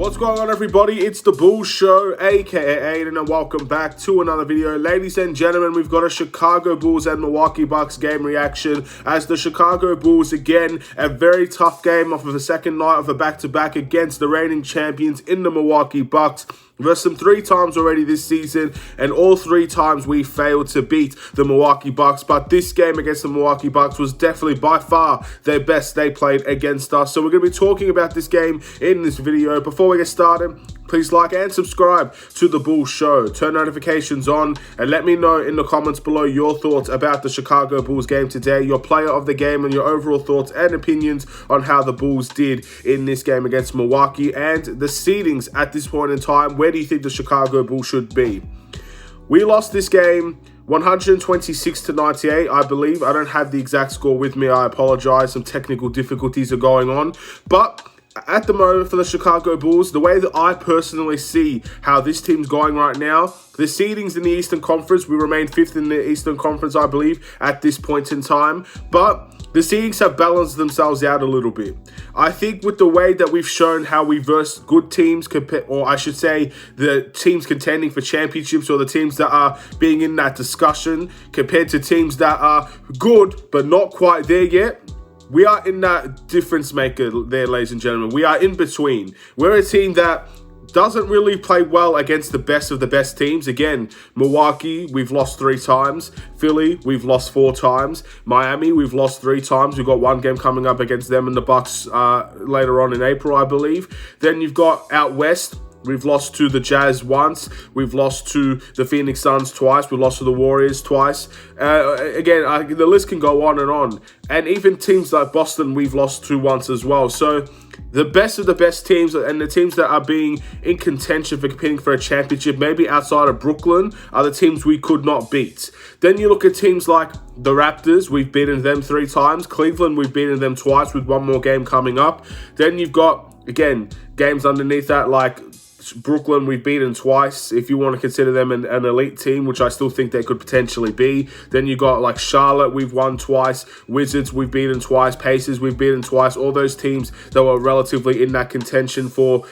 What's going on, everybody? It's the Bulls Show, aka Aidan, and welcome back to another video. Ladies and gentlemen, we've got a Chicago Bulls and Milwaukee Bucks game reaction, as the Chicago Bulls, again, a very tough game off of the second night of a back-to-back against the reigning champions in the Milwaukee Bucks. Versus them 3 times already this season, and all 3 times we failed to beat the Milwaukee Bucks. But this game against the Milwaukee Bucks was definitely by far their best they played against us. So we're going to be talking about this game in this video. Before we get started, please like and subscribe to the Bulls Show. Turn notifications on and let me know in the comments below your thoughts about the Chicago Bulls game today, your player of the game, and your overall thoughts and opinions on how the Bulls did in this game against Milwaukee and the seedings at this point in time. Where do you think the Chicago Bulls should be? We lost this game 126-98, I believe. I don't have the exact score with me. I apologize. Some technical difficulties are going on. But at the moment for the Chicago Bulls, the way that I personally see how this team's going right now, the seedings in the Eastern Conference, we remain 5th in the Eastern Conference, I believe, at this point in time. But the seedings have balanced themselves out a little bit. I think with the way that we've shown how we verse good teams, or I should say the teams contending for championships, or the teams that are being in that discussion, compared to teams that are good but not quite there yet, we are in that difference maker there, ladies and gentlemen. We are in between. We're a team that doesn't really play well against the best of the best teams. Again, Milwaukee, we've lost 3 times. Philly, we've lost 4 times. Miami, we've lost 3 times. We've got 1 game coming up against them and the Bucks later on in April, I believe. Then you've got out west, we've lost to the Jazz once. We've lost to the Phoenix Suns twice. We've lost to the Warriors twice. Again, the list can go on and on. And even teams like Boston, we've lost to once as well. So the best of the best teams and the teams that are being in contention for competing for a championship, maybe outside of Brooklyn, are the teams we could not beat. Then you look at teams like the Raptors. We've beaten them 3 times. Cleveland, we've beaten them twice with 1 more game coming up. Then you've got, again, games underneath that like Brooklyn, we've beaten twice, if you want to consider them an elite team, which I still think they could potentially be. Then you got like Charlotte, we've won twice. Wizards, we've beaten twice. Pacers, we've beaten twice. All those teams that were relatively in that contention for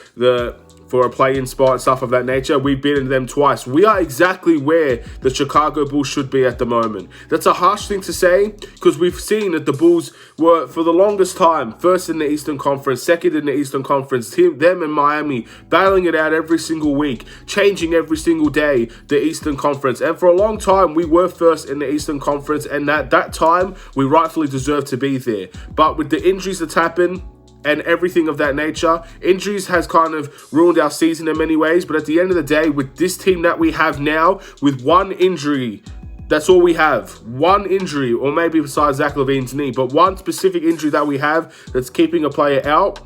a play-in spot and stuff of that nature, we've beaten them twice. We are exactly where the Chicago Bulls should be at the moment. That's a harsh thing to say, because we've seen that the Bulls were, for the longest time, first in the Eastern Conference, second in the Eastern Conference, them and Miami, battling it out every single week, changing every single day, the Eastern Conference. And for a long time, we were first in the Eastern Conference, and at that time, we rightfully deserved to be there. But with the injuries that's happened, and everything of that nature, injuries has kind of ruined our season in many ways. But at the end of the day, with this team that we have now, with 1 injury, that's all we have. 1 injury, or maybe besides Zach LaVine's knee, but 1 specific injury that we have that's keeping a player out.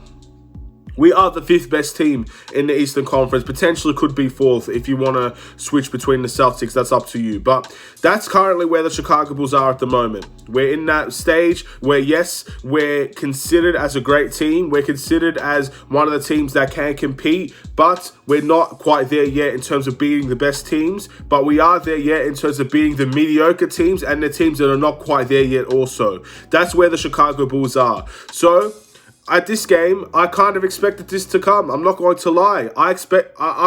We are the 5th best team in the Eastern Conference. Potentially could be 4th if you want to switch between the Celtics. That's up to you. But that's currently where the Chicago Bulls are at the moment. We're in that stage where, yes, we're considered as a great team. We're considered as one of the teams that can compete. But we're not quite there yet in terms of beating the best teams. But we are there yet in terms of beating the mediocre teams and the teams that are not quite there yet also. That's where the Chicago Bulls are. So at this game, I kind of expected this to come. I'm not going to lie. I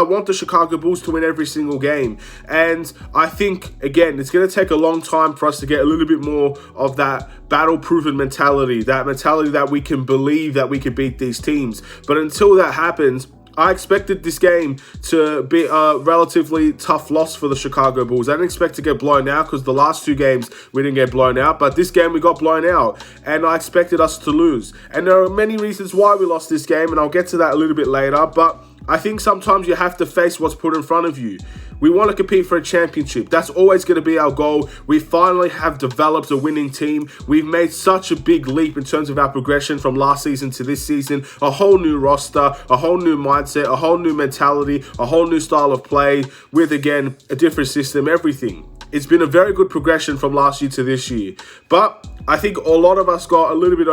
want the Chicago Bulls to win every single game. And I think, again, it's going to take a long time for us to get a little bit more of that battle-proven mentality, that mentality that we can believe that we can beat these teams. But until that happens, I expected this game to be a relatively tough loss for the Chicago Bulls. I didn't expect to get blown out, because the last 2 games we didn't get blown out. But this game we got blown out, and I expected us to lose. And there are many reasons why we lost this game, and I'll get to that a little bit later. But I think sometimes you have to face what's put in front of you. We want to compete for a championship. That's always going to be our goal. We finally have developed a winning team. We've made such a big leap in terms of our progression from last season to this season. A whole new roster, a whole new mindset, a whole new mentality, a whole new style of play with, again, a different system, everything. It's been a very good progression from last year to this year. But I think a lot of us got a little bit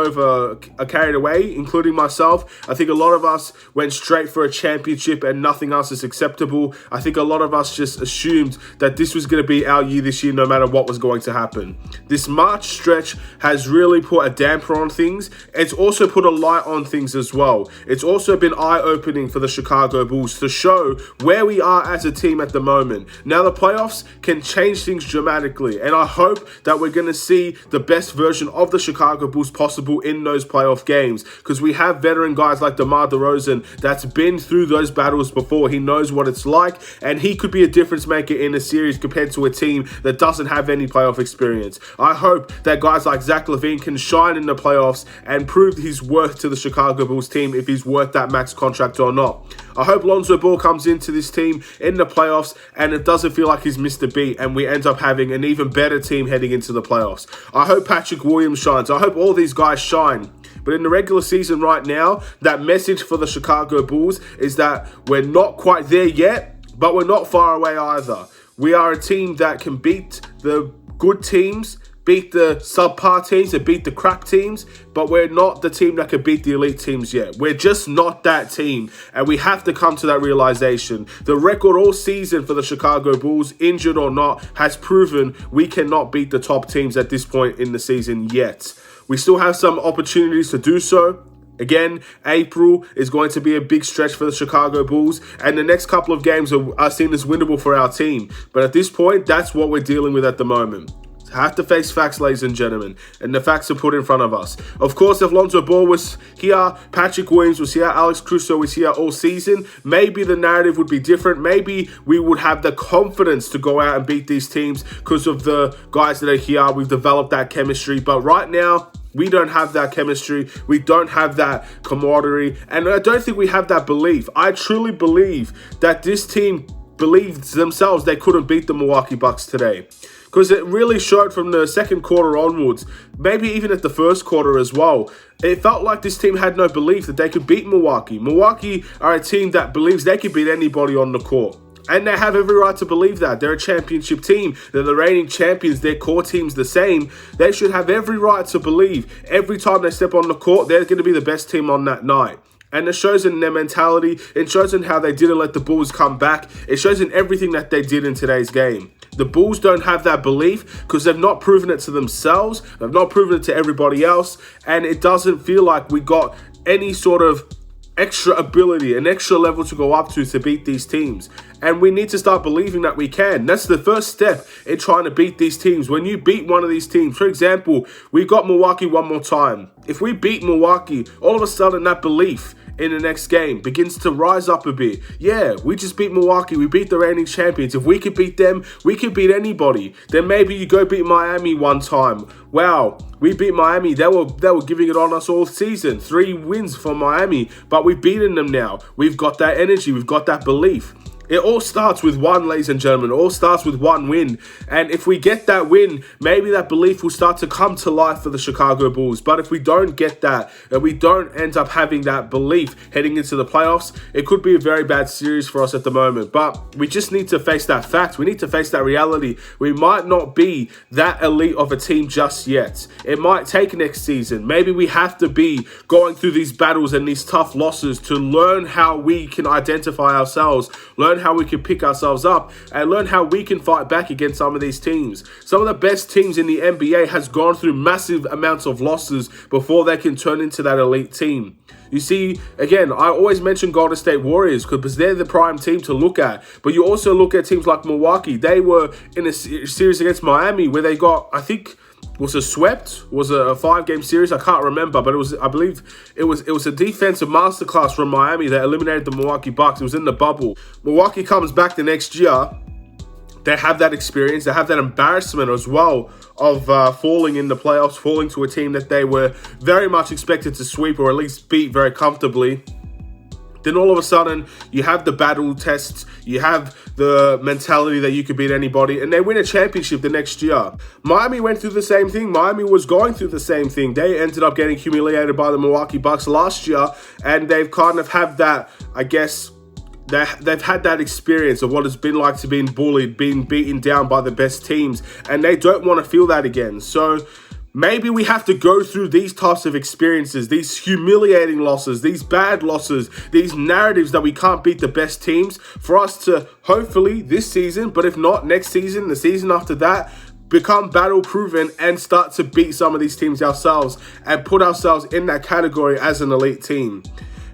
carried away, including myself. I think a lot of us went straight for a championship and nothing else is acceptable. I think a lot of us just assumed that this was going to be our year this year, no matter what was going to happen. This March stretch has really put a damper on things. It's also put a light on things as well. It's also been eye-opening for the Chicago Bulls to show where we are as a team at the moment. Now the playoffs can change things dramatically, and I hope that we're going to see the best version of the Chicago Bulls possible in those playoff games, because we have veteran guys like DeMar DeRozan that's been through those battles before. He knows what it's like, and he could be a difference maker in a series compared to a team that doesn't have any playoff experience. I hope that guys like Zach LaVine can shine in the playoffs and prove his worth to the Chicago Bulls team, if he's worth that max contract or not. I hope Lonzo Ball comes into this team in the playoffs and it doesn't feel like he's missed a beat, and we end up having an even better team heading into the playoffs. I hope Patrick Williams shines. I hope all these guys shine. But in the regular season right now, that message for the Chicago Bulls is that we're not quite there yet, but we're not far away either. We are a team that can beat the good teams, beat the subpar teams, and beat the crap teams, but we're not the team that can beat the elite teams yet. We're just not that team, and we have to come to that realization. The record all season for the Chicago Bulls, injured or not, has proven we cannot beat the top teams at this point in the season yet. We still have some opportunities to do so. Again, April is going to be a big stretch for the Chicago Bulls, and the next couple of games are seen as winnable for our team. But at this point, that's what we're dealing with at the moment. Have to face facts, ladies and gentlemen, and the facts are put in front of us. Of course, if Lonzo Ball was here, Patrick Williams was here, Alex Caruso was here all season, maybe the narrative would be different. Maybe we would have the confidence to go out and beat these teams because of the guys that are here. We've developed that chemistry, but right now, we don't have that chemistry. We don't have that camaraderie, and I don't think we have that belief. I truly believe that this team believed themselves they couldn't beat the Milwaukee Bucks today, because it really showed from the second quarter onwards, maybe even at the first quarter as well. It felt like this team had no belief that they could beat Milwaukee. Milwaukee are a team that believes they could beat anybody on the court. And they have every right to believe that. They're a championship team. They're the reigning champions. Their core team's the same. They should have every right to believe every time they step on the court, they're going to be the best team on that night. And it shows in their mentality. It shows in how they didn't let the Bulls come back. It shows in everything that they did in today's game. The Bulls don't have that belief because they've not proven it to themselves. They've not proven it to everybody else. And it doesn't feel like we got any sort of extra ability, an extra level to go up to beat these teams. And we need to start believing that we can. That's the first step in trying to beat these teams. When you beat one of these teams, for example, we got Milwaukee one more time. If we beat Milwaukee, all of a sudden that belief in the next game begins to rise up a bit. Yeah, we just beat Milwaukee. We beat the reigning champions. If we could beat them, we could beat anybody. Then maybe you go beat Miami one time. Wow, we beat Miami. They were giving it on us all season. 3 wins for Miami, but we've beaten them now. We've got that energy. We've got that belief. It all starts with one, ladies and gentlemen. It all starts with one win. And if we get that win, maybe that belief will start to come to life for the Chicago Bulls. But if we don't get that, and we don't end up having that belief heading into the playoffs, it could be a very bad series for us at the moment. But we just need to face that fact. We need to face that reality. We might not be that elite of a team just yet. It might take next season. Maybe we have to be going through these battles and these tough losses to learn how we can identify ourselves, learn how we can pick ourselves up, and learn how we can fight back against some of these teams. Some of the best teams in the NBA has gone through massive amounts of losses before they can turn into that elite team. You see, again, I always mention Golden State Warriors because they're the prime team to look at. But you also look at teams like Milwaukee. They were in a series against Miami where they got, I think, was a 5-game series. I can't remember, but I believe it was a defensive masterclass from Miami that eliminated the Milwaukee Bucks. It was in the bubble. Milwaukee comes back the next year. They have that experience. They have that embarrassment as well of falling in the playoffs, falling to a team that they were very much expected to sweep or at least beat very comfortably. Then all of a sudden, you have the battle tests, you have the mentality that you could beat anybody, and they win a championship the next year. Miami went through the same thing. Miami was going through the same thing. They ended up getting humiliated by the Milwaukee Bucks last year, and they've kind of had that, I guess, they've had that experience of what it's been like to being bullied, being beaten down by the best teams, and they don't want to feel that again. So maybe we have to go through these types of experiences, these humiliating losses, these bad losses, these narratives that we can't beat the best teams for us to hopefully this season, but if not next season, the season after that, become battle proven and start to beat some of these teams ourselves and put ourselves in that category as an elite team.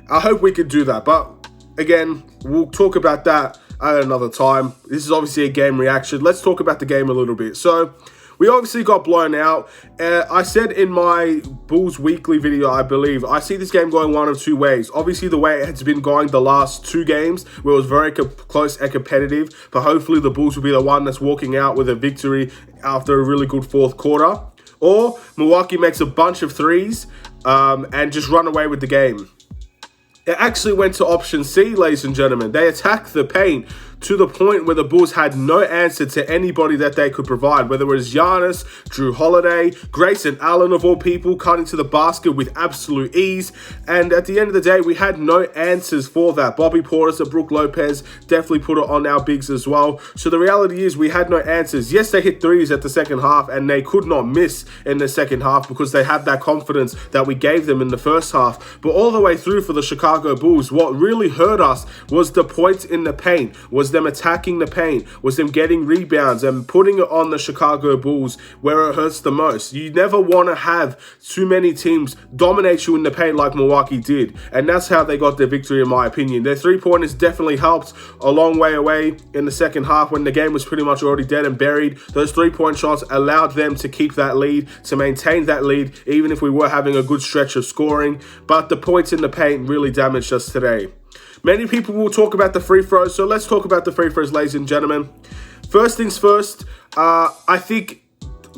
I hope we could do that, but again, we'll talk about that at another time. This is obviously a game reaction. Let's talk about the game a little bit. So we obviously got blown out. I said in my Bulls Weekly video, I believe, I see this game going one of two ways. Obviously, the way it has been going the last two games, where it was very close and competitive, but hopefully the Bulls will be the one that's walking out with a victory after a really good fourth quarter. Or Milwaukee makes a bunch of threes and just run away with the game. It actually went to option C, ladies and gentlemen. They attacked the paint to the point where the Bulls had no answer to anybody that they could provide, whether it was Giannis, Drew Holiday, Grayson Allen of all people, cutting to the basket with absolute ease. And at the end of the day, we had no answers for that. Bobby Portis and Brook Lopez definitely put it on our bigs as well. So the reality is we had no answers. Yes, they hit threes at the second half and they could not miss in the second half because they had that confidence that we gave them in the first half. But all the way through for the Chicago Bulls, what really hurt us was the points in the paint, was them attacking the paint, was them getting rebounds and putting it on the Chicago Bulls where it hurts the most. You never want to have too many teams dominate you in the paint like Milwaukee did, and that's how they got their victory in my opinion. Their three-pointers definitely helped a long way away in the second half when the game was pretty much already dead and buried. Those three-point shots allowed them to keep that lead, to maintain that lead, even if we were having a good stretch of scoring, but the points in the paint really damaged us today. Many people will talk about the free throws, so let's talk about the free throws, ladies and gentlemen. First things first, I think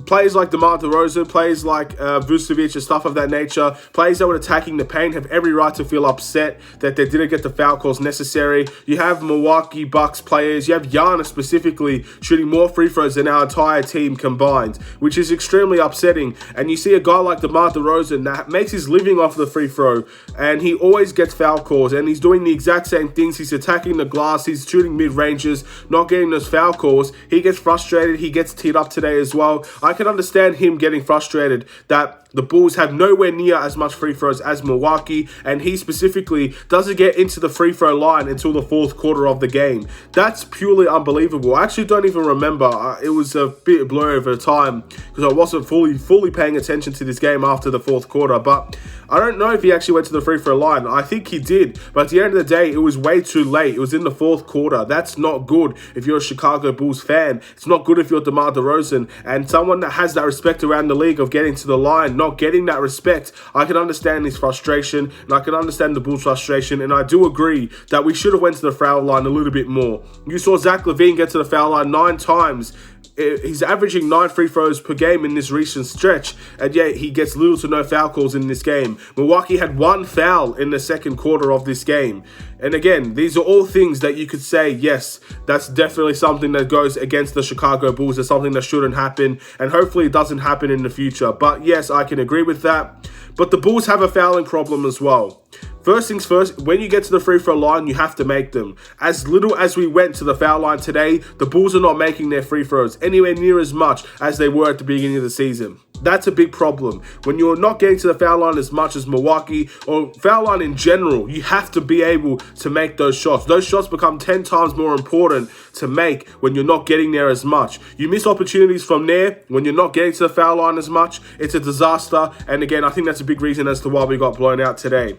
players like DeMar DeRozan, players like Vucevic and stuff of that nature, players that were attacking the paint have every right to feel upset that they didn't get the foul calls necessary. You have Milwaukee Bucks players, you have Giannis specifically shooting more free throws than our entire team combined, which is extremely upsetting. And you see a guy like DeMar DeRozan that makes his living off the free throw, and he always gets foul calls, and he's doing the exact same things. He's attacking the glass, he's shooting mid-ranges, not getting those foul calls. He gets frustrated, he gets teed up today as well. I can understand him getting frustrated that the Bulls have nowhere near as much free throws as Milwaukee, and he specifically doesn't get into the free throw line until the fourth quarter of the game. That's purely unbelievable. I actually don't even remember. It was a bit blurry over time because I wasn't fully paying attention to this game after the fourth quarter, but I don't know if he actually went to the free throw line. I think he did, but at the end of the day, it was way too late. It was in the fourth quarter. That's not good if you're a Chicago Bulls fan. It's not good if you're DeMar DeRozan and someone that has that respect around the league of getting to the line, not getting that respect. I can understand his frustration, and I can understand the Bulls' frustration, and I do agree that we should have went to the foul line a little bit more. You saw Zach LaVine get to the foul line 9 times. He's averaging 9 free throws per game in this recent stretch, and yet he gets little to no foul calls in this game. Milwaukee had 1 foul in the second quarter of this game. And again, these are all things that you could say, yes, that's definitely something that goes against the Chicago Bulls. It's something that shouldn't happen, and hopefully it doesn't happen in the future. But yes, I can agree with that. But the Bulls have a fouling problem as well. First things first, when you get to the free throw line, you have to make them. As little as we went to the foul line today, the Bulls are not making their free throws anywhere near as much as they were at the beginning of the season. That's a big problem. When you're not getting to the foul line as much as Milwaukee, or foul line in general, you have to be able to make those shots. Those shots become 10 times more important to make when you're not getting there as much. You miss opportunities from there when you're not getting to the foul line as much. It's a disaster. And again, I think that's a big reason as to why we got blown out today.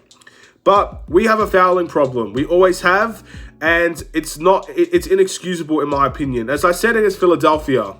But we have a fouling problem. We always have, and it's inexcusable in my opinion. As I said against Philadelphia,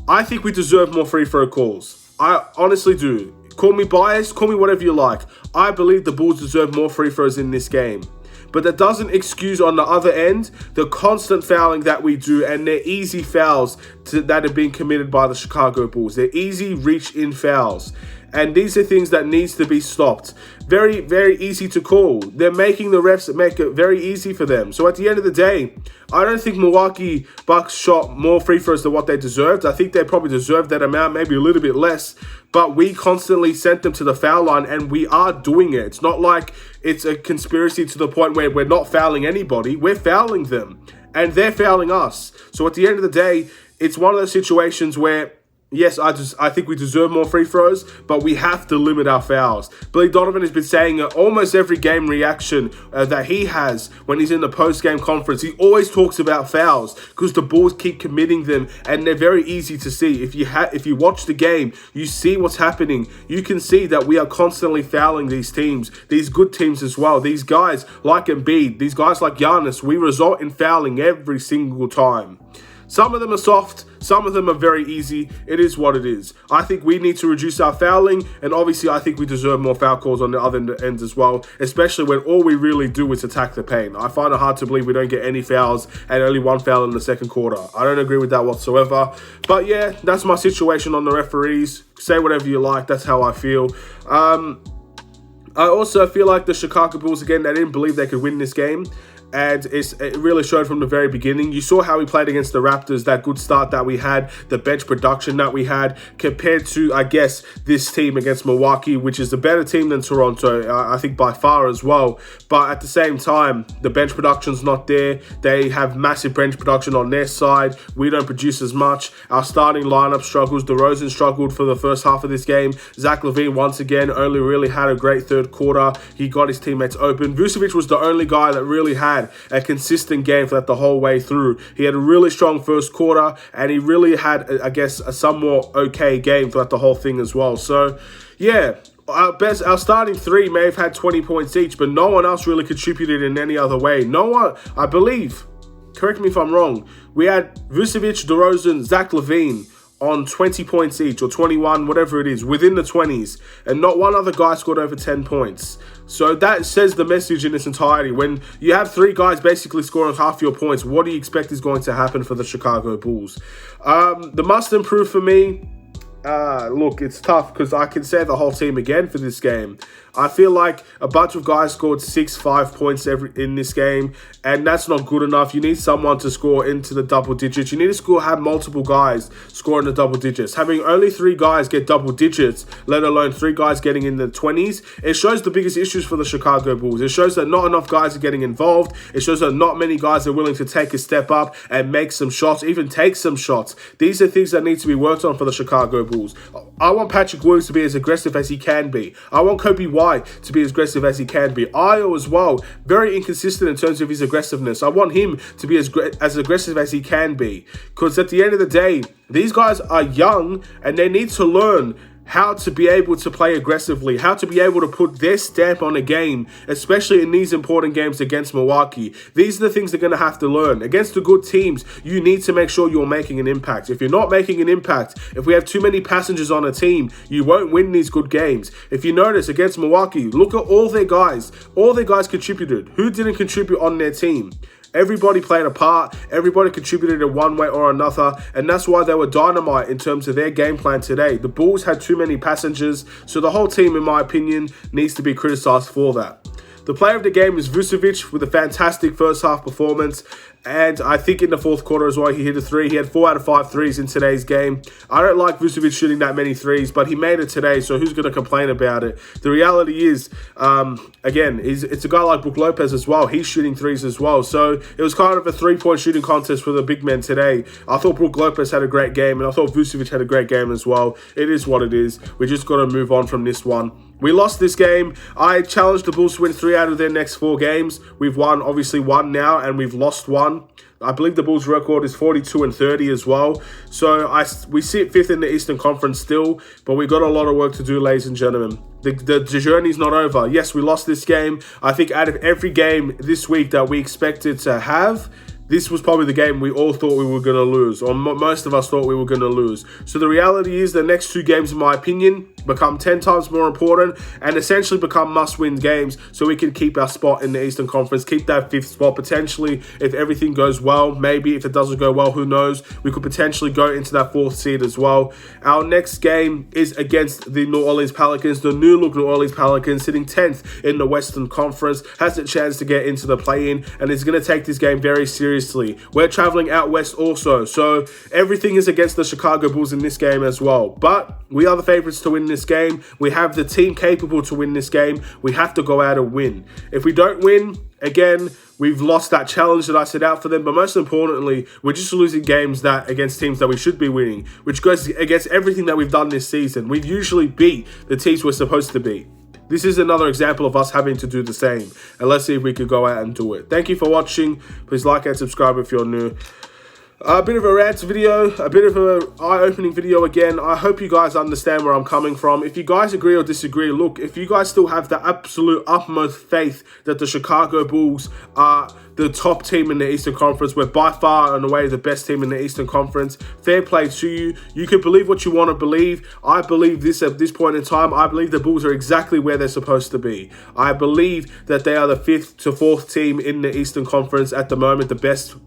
I think we deserve more free throw calls. I honestly do. Call me biased, call me whatever you like. I believe the Bulls deserve more free throws in this game. But that doesn't excuse on the other end the constant fouling that we do, and they're easy fouls that are being committed by the Chicago Bulls. They're easy reach-in fouls. And these are things that needs to be stopped. Very, very easy to call. They're making the refs make it very easy for them. So at the end of the day, I don't think Milwaukee Bucks shot more free throws than what they deserved. I think they probably deserved that amount, maybe a little bit less. But we constantly sent them to the foul line, and we are doing it. It's not like it's a conspiracy to the point where we're not fouling anybody. We're fouling them, and they're fouling us. So at the end of the day, it's one of those situations where Yes, I think we deserve more free throws, but we have to limit our fouls. Billy Donovan has been saying almost every game reaction that he has when he's in the post-game conference. He always talks about fouls because the Bulls keep committing them, and they're very easy to see. If you watch the game, you see what's happening. You can see that we are constantly fouling these teams, these good teams as well. These guys like Embiid, these guys like Giannis, we result in fouling every single time. Some of them are soft, some of them are very easy. It is what it is. I think we need to reduce our fouling, and obviously I think we deserve more foul calls on the other end as well, especially when all we really do is attack the paint. I find it hard to believe we don't get any fouls and only one foul in the second quarter. I don't agree with that whatsoever. But yeah, that's my situation on the referees. Say whatever you like, that's how I feel. I also feel like the Chicago Bulls, again, they didn't believe they could win this game. And it really showed from the very beginning. You saw how we played against the Raptors, that good start that we had, the bench production that we had, compared to, I guess, this team against Milwaukee, which is a better team than Toronto, I think by far as well. But at the same time, the bench production's not there. They have massive bench production on their side. We don't produce as much. Our starting lineup struggles. DeRozan struggled for the first half of this game. Zach LaVine, once again, only really had a great third quarter. He got his teammates open. Vucevic was the only guy that really had a consistent game for that the whole way through. He had a really strong first quarter, and he really had, I guess, a somewhat okay game throughout the whole thing as well. So, yeah, our starting three may have had 20 points each, but no one else really contributed in any other way. No one, I believe, correct me if I'm wrong, we had Vucevic, DeRozan, Zach LaVine on 20 points each, or 21, whatever it is, within the 20s, and not one other guy scored over 10 points. So that says the message in its entirety. When you have three guys basically scoring half your points, what do you expect is going to happen for the Chicago Bulls? The must improve for me, look, it's tough because I can say the whole team again for this game. I feel like a bunch of guys scored 6-5 points in this game, and that's not good enough. You need someone to score into the double digits. You need to have multiple guys score in the double digits. Having only 3 guys get double digits, let alone 3 guys getting in the 20s, it shows the biggest issues for the Chicago Bulls. It shows that not enough guys are getting involved. It shows that not many guys are willing to take a step up and make some shots, even take some shots. These are things that need to be worked on for the Chicago Bulls. I want Patrick Williams to be as aggressive as he can be. I want Kobe White to be as aggressive as he can be. Ayo as well, very inconsistent in terms of his aggressiveness. I want him to be as aggressive as he can be, because at the end of the day, these guys are young and they need to learn how to be able to play aggressively, how to be able to put their stamp on a game, especially in these important games against Milwaukee. These are the things they're going to have to learn. Against the good teams, you need to make sure you're making an impact. If you're not making an impact, if we have too many passengers on a team, you won't win these good games. If you notice, against Milwaukee, look at all their guys. All their guys contributed. Who didn't contribute on their team? Everybody played a part, everybody contributed in one way or another, and that's why they were dynamite in terms of their game plan today. The Bulls had too many passengers, so the whole team, in my opinion, needs to be criticized for that. The player of the game is Vucevic with a fantastic first half performance. And I think in the fourth quarter as well, he hit a 3. He had 4 out of 5 threes in today's game. I don't like Vucevic shooting that many threes, but he made it today, so who's going to complain about it? The reality is, again, it's a guy like Brook Lopez as well. He's shooting threes as well. So it was kind of a 3-point shooting contest for the big men today. I thought Brook Lopez had a great game, and I thought Vucevic had a great game as well. It is what it is. We just got to move on from this one. We lost this game. I challenged the Bulls to win 3 out of their next 4 games. We've won, obviously, 1 now, and we've lost 1. I believe the Bulls' record is 42-30 as well. So we sit 5th in the Eastern Conference still, but we've got a lot of work to do, ladies and gentlemen. The journey's not over. Yes, we lost this game. I think out of every game this week that we expected to have, this was probably the game we all thought we were going to lose, or most of us thought we were going to lose. So the reality is the next 2 games, in my opinion, become 10 times more important and essentially become must-win games so we can keep our spot in the Eastern Conference, keep that 5th spot potentially if everything goes well. Maybe if it doesn't go well, who knows? We could potentially go into that 4th seed as well. Our next game is against the New Orleans Pelicans, the new-look New Orleans Pelicans, sitting 10th in the Western Conference, has a chance to get into the play-in, and is going to take this game very seriously. We're traveling out west also, so everything is against the Chicago Bulls in this game as well. But we are the favorites to win this this game. We have the team capable to win this game. We have to go out and win. If we don't win, again, we've lost that challenge that I set out for them. But most importantly, we're just losing games against teams that we should be winning, which goes against everything that we've done this season. We've usually beat the teams we're supposed to beat. This is another example of us having to do the same. And let's see if we could go out and do it. Thank you for watching. Please like and subscribe if you're new. A bit of a rant video, a bit of an eye-opening video again. I hope you guys understand where I'm coming from. If you guys agree or disagree, look, if you guys still have the absolute utmost faith that the Chicago Bulls are the top team in the Eastern Conference, we're by far and away the best team in the Eastern Conference, fair play to you. You can believe what you want to believe. I believe this at this point in time. I believe the Bulls are exactly where they're supposed to be. I believe that they are the 5th to 4th team in the Eastern Conference at the moment, the best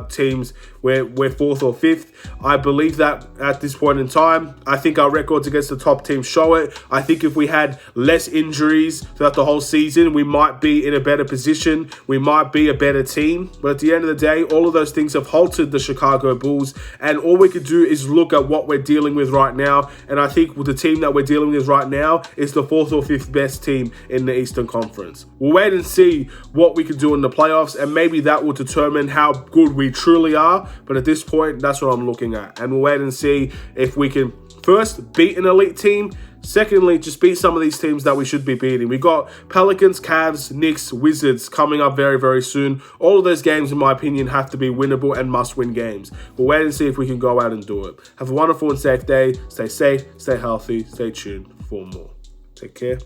teams. We're 4th or 5th. I believe that at this point in time. I think our records against the top teams show it. I think if we had less injuries throughout the whole season, we might be in a better position. We might be a better team. But at the end of the day, all of those things have halted the Chicago Bulls. And all we could do is look at what we're dealing with right now. And I think with the team that we're dealing with right now is the 4th or 5th best team in the Eastern Conference. We'll wait and see what we can do in the playoffs. And maybe that will determine how good we truly are. But at this point, that's what I'm looking at. And we'll wait and see if we can first beat an elite team. Secondly, just beat some of these teams that we should be beating. We've got Pelicans, Cavs, Knicks, Wizards coming up very, very soon. All of those games, in my opinion, have to be winnable and must-win games. We'll wait and see if we can go out and do it. Have a wonderful and safe day. Stay safe, stay healthy, stay tuned for more. Take care.